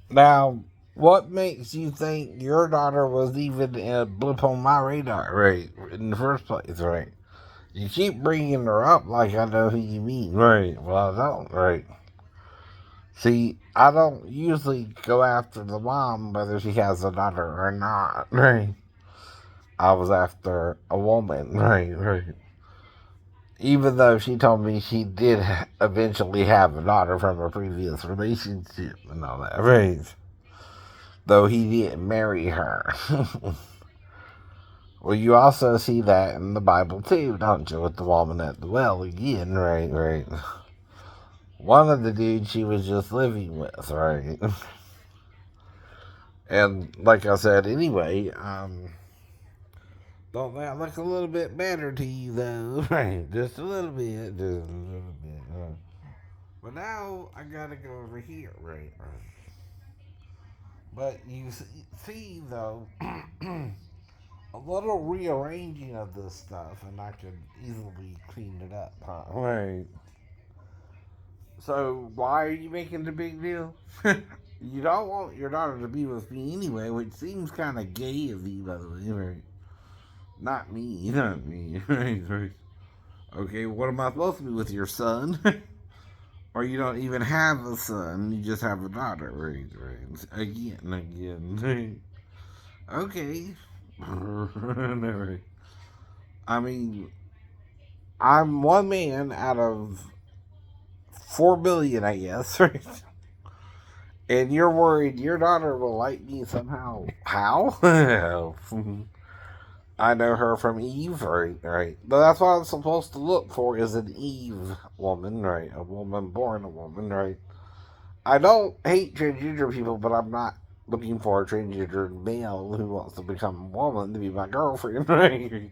Now, what makes you think your daughter was even a blip on my radar, right? In the first place, right? You keep bringing her up like I know who you mean, right? Well, I don't, right? See, I don't usually go after the mom whether she has a daughter or not, right? I was after a woman, right? Right. Even though she told me she did eventually have a daughter from a previous relationship and all that, right? Though he didn't marry her. Well, you also see that in the Bible too, don't you? With the woman at the well again, right? Right. One of the dudes she was just living with, right? And like I said, anyway, don't that look a little bit better to you though? Right? Just a little bit, just a little bit. But now I gotta go over here, right? But you see though, a little rearranging of this stuff, and I could easily clean it up, huh? Right. So why are you making the big deal? You don't want your daughter to be with me anyway, which seems kind of gay of you, by the way. Right? Not me, not me. Right, right. Okay, what am I supposed to be with your son? Or you don't even have a son, you just have a daughter, right? Right. Again, again. Okay. Right. I mean, I'm one man out of 4 billion, I guess, right? And you're worried your daughter will like me somehow. How? I know her from Eve, right? Right. But that's what I'm supposed to look for is an Eve woman, right? A woman born a woman, right? I don't hate transgender people, but I'm not looking for a transgender male who wants to become a woman to be my girlfriend, right?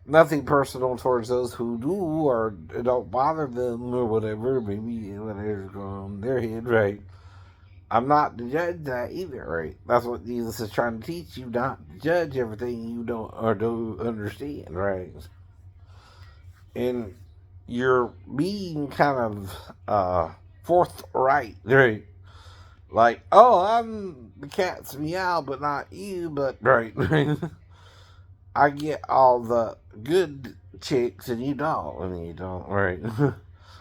Nothing personal towards those who do or don't bother them or whatever. Maybe whatever's going on in their head, right? I'm not to judge that either, right? That's what Jesus is trying to teach you, not to judge everything you don't or don't understand, right? And you're being kind of forthright, right? Like, oh, I'm the cat's meow, but not you, but right. I get all the good chicks and you don't, and you don't, right?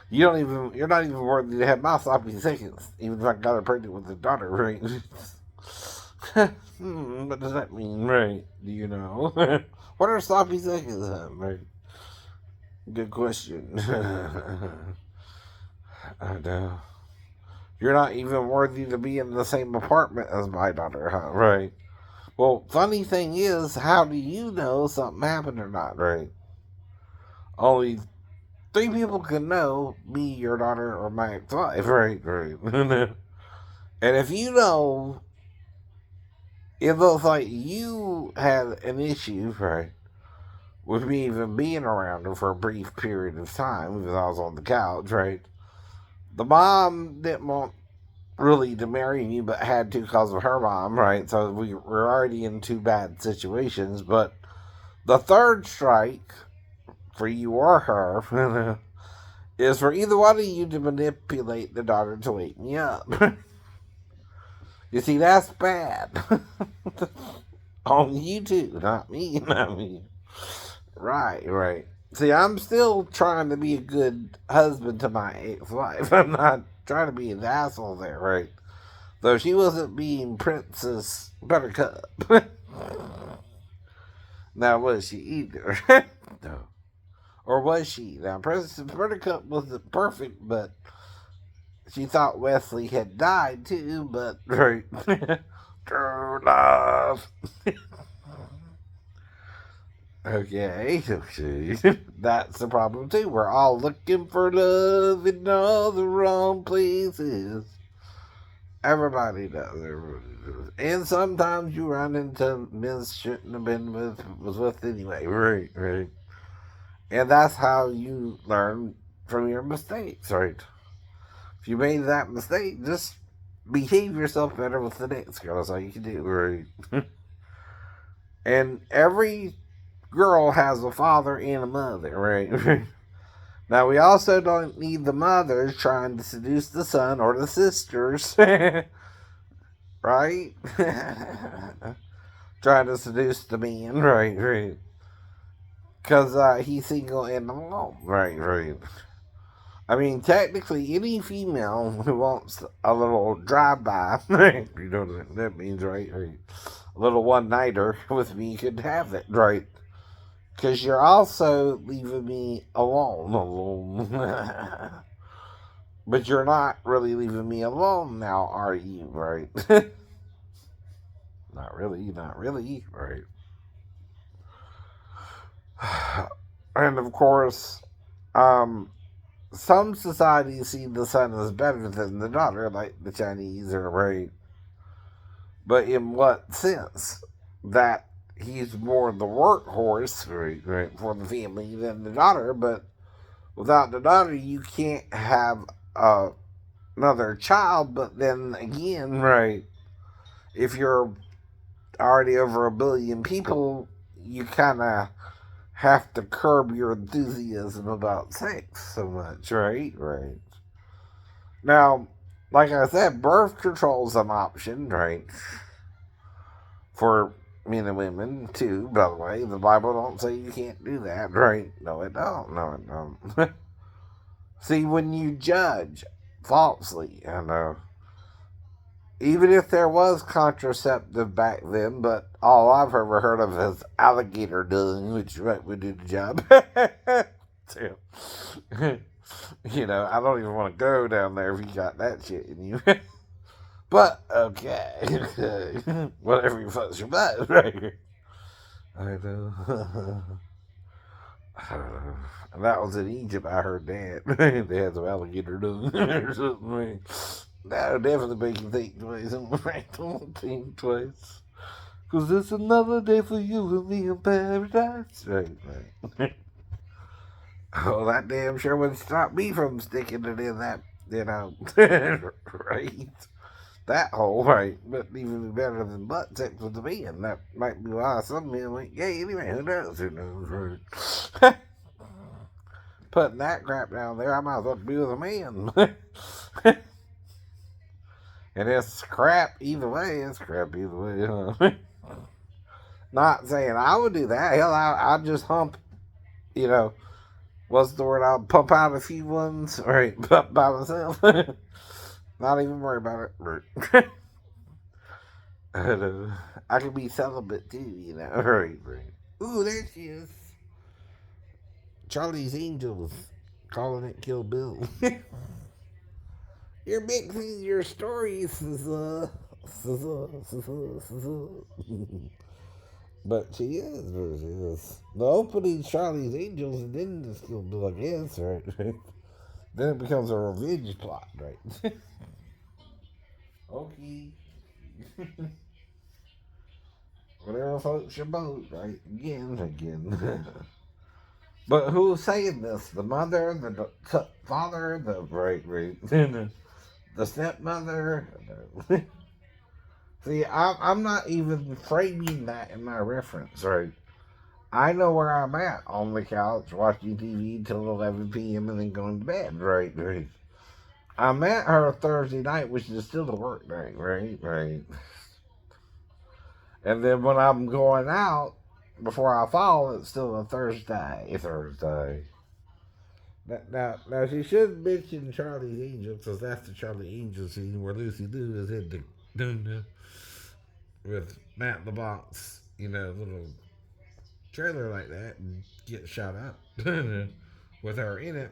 You're not even worthy to have my sloppy seconds, even if I got her pregnant with a daughter, right? What does that mean, right? Do you know? What are sloppy seconds, right? Good question. I know. You're not even worthy to be in the same apartment as my daughter, huh? Right. Well, funny thing is, how do you know something happened or not, right? Only three people can know me, your daughter, or my ex-wife, right? Right. And if you know, it looks like you had an issue, right, with me even being around her for a brief period of time because I was on the couch, right? The mom didn't want really to marry me, but had to because of her mom, right? So we were already in two bad situations. But the third strike for you or her is for either one of you to manipulate the daughter to wake me up. You see, that's bad. On you too, not me, not me. Right, right. See, I'm still trying to be a good husband to my ex-wife. I'm not trying to be an asshole there, right? Though she wasn't being Princess Buttercup. Now, was she either? No. Or was she? Now, Princess Buttercup wasn't perfect, but she thought Wesley had died too, but. Right. True love. Okay, okay. That's the problem too. We're all looking for love in all the wrong places. Everybody does. Everybody does. And sometimes you run into men shouldn't have been was with anyway. Right, right. And that's how you learn from your mistakes, right? If you made that mistake, just behave yourself better with the next girl. That's all you can do, right? And every girl has a father and a mother, right? Now we also don't need the mothers trying to seduce the son or the sisters right? Trying to seduce the man, right, right. Because he's single and alone, right, right. I mean, technically, any female who wants a little drive-by, you know what that means, right? Right. A little one-nighter with me could have it, right? Because you're also leaving me alone. But you're not really leaving me alone now, are you, right? Not really, not really, right? And of course, um, some societies see the son as better than the daughter, like the Chinese or right. But in what sense? That he's more the workhorse, right, right, for the family than the daughter. But without the daughter, you can't have another child. But then again, right, if you're already over 1 billion people, you kind of have to curb your enthusiasm about sex so much, right? Right. Now, like I said, birth control is an option, right? For men and women too. By the way, the Bible don't say you can't do that, right? No, it don't. No, it don't. See, when you judge falsely, I know. Even if there was contraceptive back then, but all I've ever heard of is alligator dung, which right would do the job. You know, I don't even want to go down there if you got that shit in you. But okay, whatever you fucks your butt, right? I know. And that was in Egypt. I heard that they had some alligator dung or something. Right? That'll definitely make you think twice. I'm right, don't think twice. Cause it's another day for you and me in paradise. Right, right. Oh, that damn sure would stop me from sticking it in that, you know, right? That hole, right? But even better than butt sex with the man. That might be why some men went gay anyway. Who knows? Who knows? Right? Putting that crap down there, I might as well be with a man. And it's crap either way. It's crap either way. Huh? Not saying I would do that. Hell, I'd just hump, you know, what's the word? I'll pump out a few ones, right, by myself. Not even worry about it. I could be celibate too, you know. Right, right. Ooh, there she is. Charlie's Angels calling it Kill Bill. You're mixing your stories, but she is, or she is. The opening Charlie's Angels and then just Kill Bill, I guess, right? Then it becomes a revenge plot, right? Okay. Whatever floats your boat, right? Again. But who's saying this? The mother, the father, the right, the stepmother. See, I'm not even framing that in my reference, right? I know where I'm at on the couch watching TV till 11 p.m. and then going to bed, right, right. I met her Thursday night, which is still a work night, right, right. And then when I'm going out before I fall, it's still a Thursday. Now she should mention Charlie's Angels because that's the Charlie Angels scene where Lucy Liu is in the dun with Matt LeBlanc's, you know, little trailer like that and gets shot up with her in it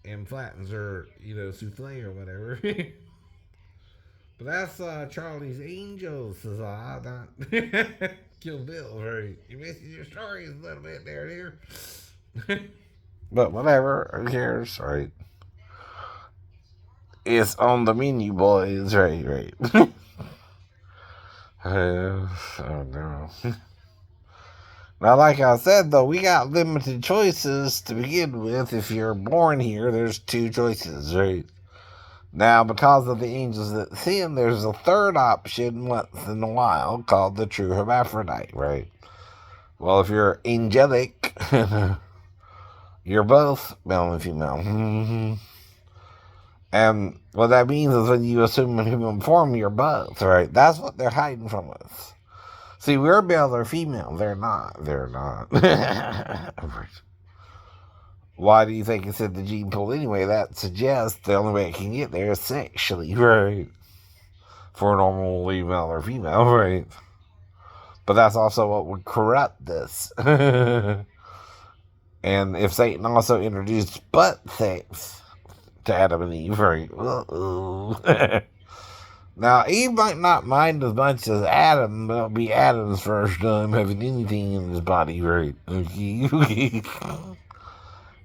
and flattens her, you know, souffle or whatever. But that's Charlie's Angels, is all not Kill Bill, right? You're missing your stories a little bit there, dear. But whatever, who cares, right? It's on the menu, boys, right. Oh no. Now, like I said, though, we got limited choices to begin with. If you're born here, there's 2 choices, right? Now, because of the angels that sin, there's a third option once in a while called the true hermaphrodite, right? Well, if you're angelic, you're both male and female. And What that means is when you assume human form, you're both, right? That's what they're hiding from us. See, we're male or female. They're not. They're not. Why do you think it's in the gene pool anyway? That suggests the only way it can get there is sexually, right? For a normal male or female, right? But that's also what would corrupt this. And if Satan also introduced butt sex to Adam and Eve, right? Now, Eve might not mind as much as Adam, but it'll be Adam's first time having anything in his body, right? Okay.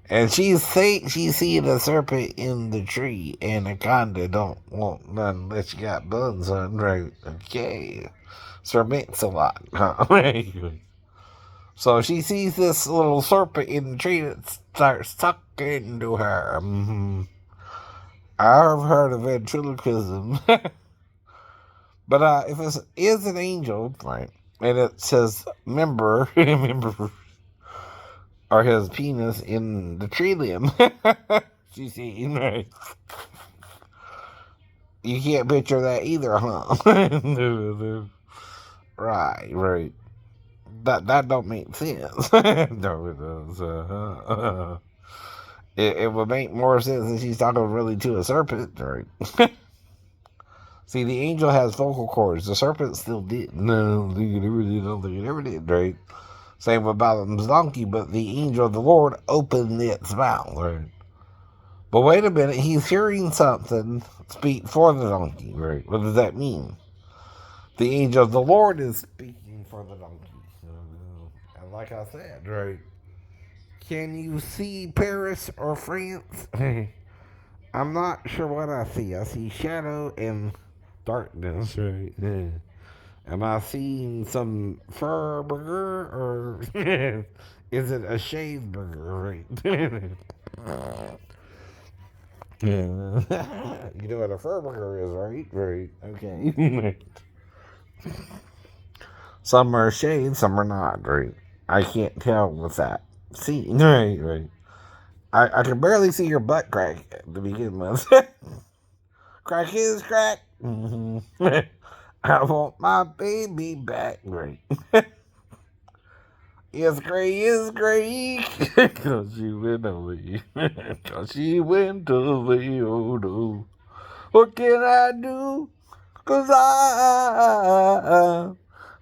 And she's seeing a serpent in the tree, and I kinda don't want none unless you got buns on, right? Okay. Serpent's a lot, huh? So she sees this little serpent in the tree that starts sucking into her. I've heard of ventriloquism. But if it is an angel, right, and it says member, or his penis in the tree limb, you see, right? You can't picture that either, huh? No. Right. That don't make sense. No, it does. It would make more sense if she's talking really to a serpent, right? See, the angel has vocal cords. The serpent still didn't. No, I don't think it ever did, right? Same with Balaam's donkey, but the angel of the Lord opened its mouth, right? But wait a minute, he's hearing something speak for the donkey, right? What does that mean? The angel of the Lord is speaking for the donkey. And like I said, right? Can you see Paris or France? I'm not sure what I see. I see shadow and darkness, right? Am I seeing some fur burger or is it a shaved burger, right? You know what a fur burger is, right? Right. Okay. Some are shaved, some are not, right? I can't tell with that. See, right. I can barely see your butt crack to begin with. Crack is crack. I want my baby back, right? Yes, gray is gray. Cause she went away. Cause she went away, oh no. What can I do? Cause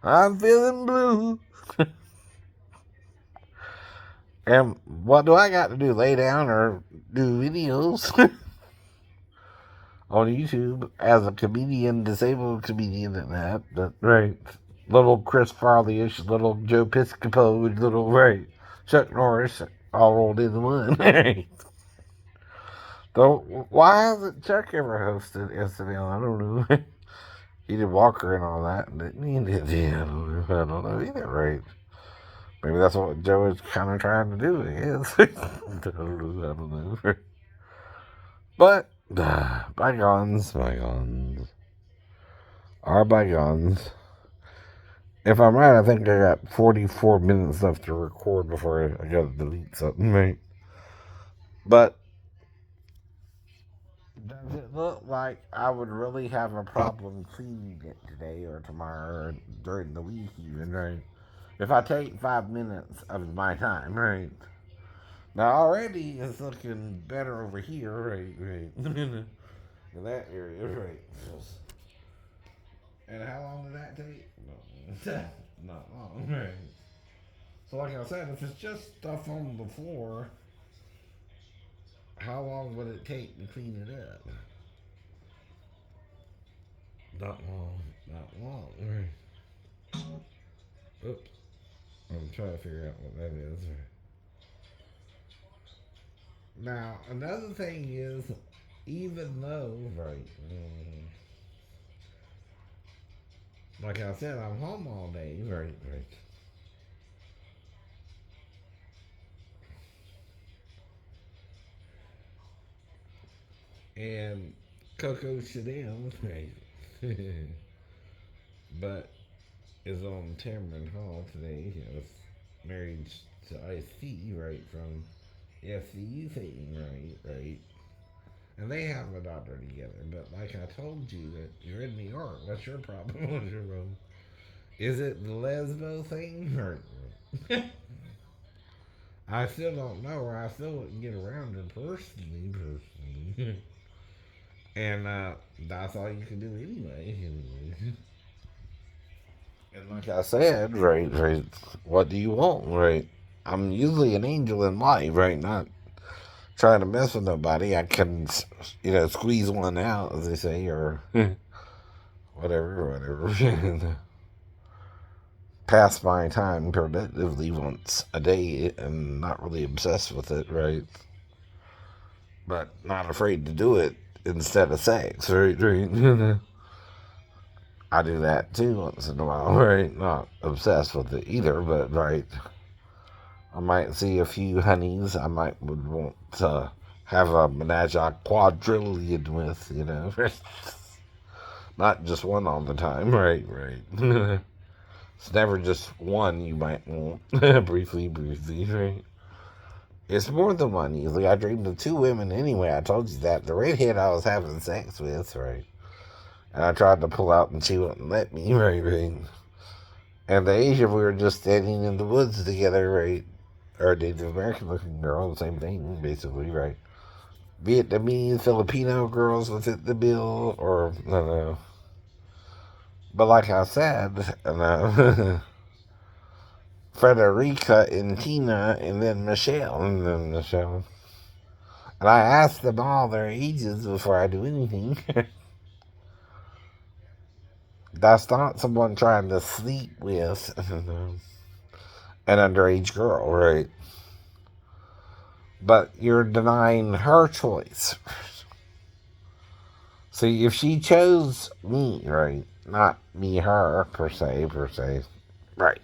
I'm feeling blue. And what do I got to do? Lay down or do videos on YouTube as a comedian, disabled comedian and that, right? Little Chris Farley-ish, little Joe Piscopo, little, right, Chuck Norris, all rolled into one. Right? So why hasn't Chuck ever hosted SNL? I don't know. He did Walker and all that, didn't he? Yeah, I don't know either, right? Maybe that's what Joe is kind of trying to do, I guess. I don't know. But, bygones are bygones. If I'm right, I think I got 44 minutes left to record before I gotta delete something, right? But, does it look like I would really have a problem cleaning it today or tomorrow or during the week even, right? If I take 5 minutes of my time, right? Now already it's looking better over here, right. In that area, right. And how long did that take? No, not long, right. So like I said, if it's just stuff on the floor, how long would it take to clean it up? Not long, right. Oops. I'm trying to figure out what that is. Now, another thing is, even though, right, like I said, I'm home all day, right. And Coco Chanel, right, but is on Tamron Hall today. He was married to Ice-T, right, from FCU fame, right. And they have a daughter together. But like I told you, that you're in New York. What's your problem? What's your problem? Is it the lesbo thing? Or I still don't know, or I still wouldn't get around her personally. And that's all you can do anyway. And like I said, right, what do you want, right? I'm usually an angel in life, right? Not trying to mess with nobody. I can, squeeze one out, as they say, or whatever. Pass my time productively once a day and not really obsessed with it, right? But not afraid to do it instead of sex, right? I do that too once in a while, right? Not obsessed with it either, but right. I might see a few honeys I would want to have a menage a quadrillion with. Not just one all the time, right? It's never just one you might want. briefly, right? It's more than one usually. I dreamed of two women anyway. I told you that. The redhead I was having sex with, right? And I tried to pull out and she wouldn't let me, right? And the Asian, we were just standing in the woods together, right? Or Native American looking girl, the same thing, basically, right? Vietnamese, Filipino girls within the bill, or, I don't know. But like I said, Frederica and Tina, and then Michelle, And I asked them all their ages before I do anything. That's not someone trying to sleep with an underage girl, right? But you're denying her choice. See, if she chose me, right? Not me, her, per se. Right.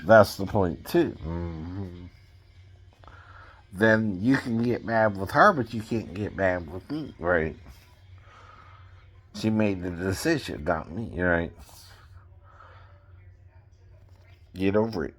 That's the point, too. Mm-hmm. Then you can get mad with her, but you can't get mad with me, right? She made the decision, not me, right? Get over it.